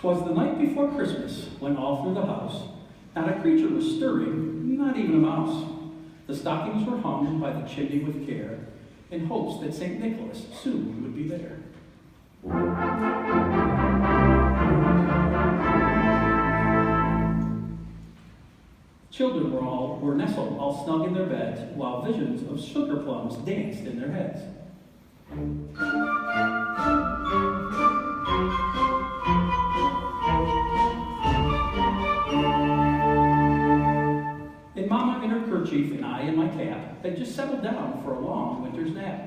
'Twas the night before Christmas, when all through the house not a creature was stirring, not even a mouse. The stockings were hung by the chimney with care, in hopes that St. Nicholas soon would be there. Children were nestled all snug in their beds, while visions of sugar plums danced in their heads. And Mama in her kerchief and I in my cap had just settled down for a long winter's nap.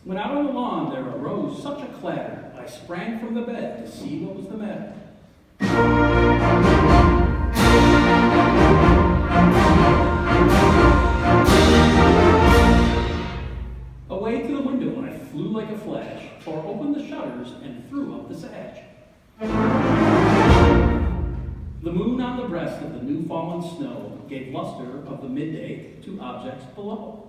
When out on the lawn there arose such a clatter, I sprang from the bed to see what was the matter. Away to the window I flew like a flash, tore open the shutters and threw up the sash. The moon on the breast of the new fallen snow gave luster of the midday to objects below.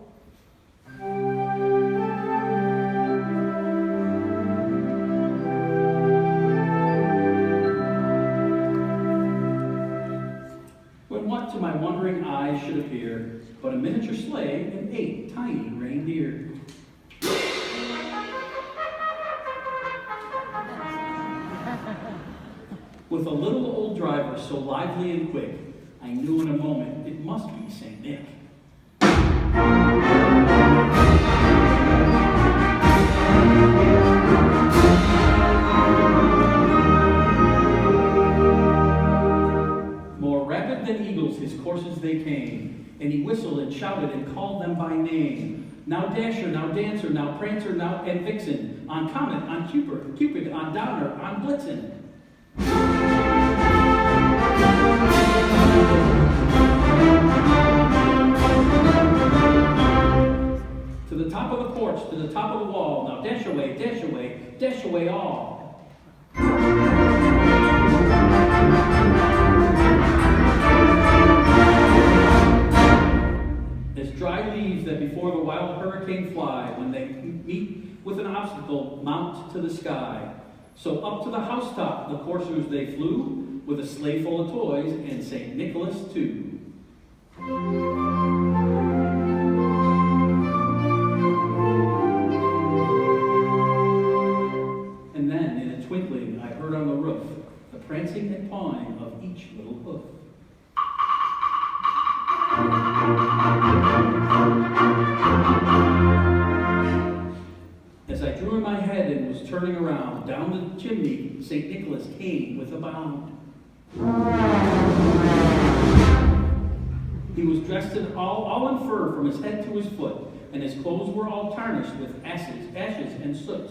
What to my wondering eyes should appear but a miniature sleigh and 8 tiny reindeer. With a little old driver so lively and quick, I knew in a moment it must be St. Nick. Than eagles his coursers they came, and he whistled and shouted and called them by name. Now Dasher, now Dancer, now Prancer, now and Vixen, on Comet, on Cupid, on Donner, on Blitzen. To the top of the porch, to the top of the wall, now dash away, dash away, dash away all. As dry leaves that before the wild hurricane fly, when they meet with an obstacle, mount to the sky. So up to the housetop the coursers they flew, with a sleigh full of toys, and St. Nicholas too. And then, in a twinkling, I heard on the roof the prancing and pawing of each little hoof. As I drew in my head and was turning around, down the chimney St. Nicholas came with a bound. He was dressed all in fur from his head to his foot, and his clothes were all tarnished with ashes and soot.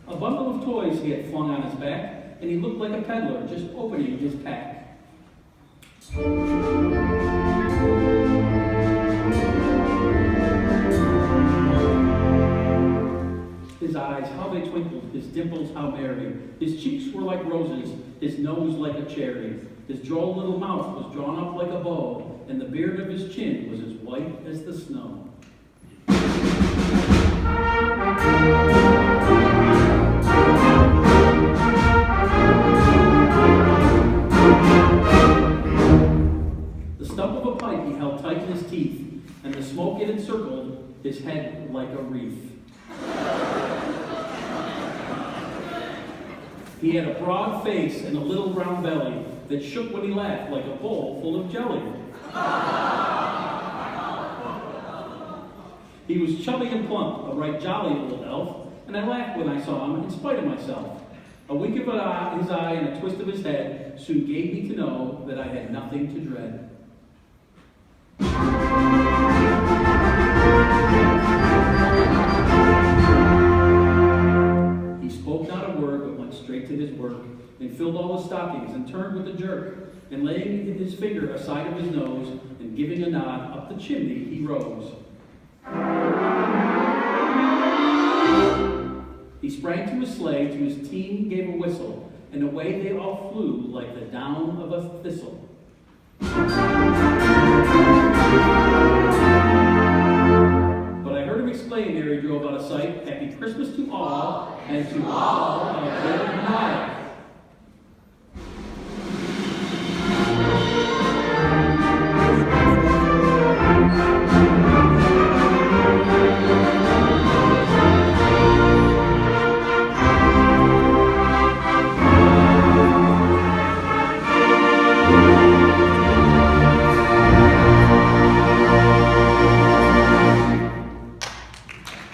A bundle of toys he had flung on his back, and he looked like a peddler just opening his pack. His eyes, how they twinkled, his dimples, how merry. His cheeks were like roses, his nose like a cherry. His droll little mouth was drawn up like a bow, and the beard of his chin was as white as the snow. The stump of a pipe he held tight in his teeth, and the smoke it encircled his head like a wreath. He had a broad face and a little round belly that shook when he laughed like a bowl full of jelly. He was chubby and plump, a right jolly little elf, and I laughed when I saw him in spite of myself. A wink of his eye and a twist of his head soon gave me to know that I had nothing to dread. He spoke not a word, but went straight to his work, and filled all the stockings, and turned with a jerk, and laying his finger aside of his nose, and giving a nod, up the chimney he rose. He sprang to his sleigh, to his team gave a whistle, and away they all flew like the down of a thistle. But I heard him exclaim ere he drove out of sight, "Happy Christmas to all, and to all a good night."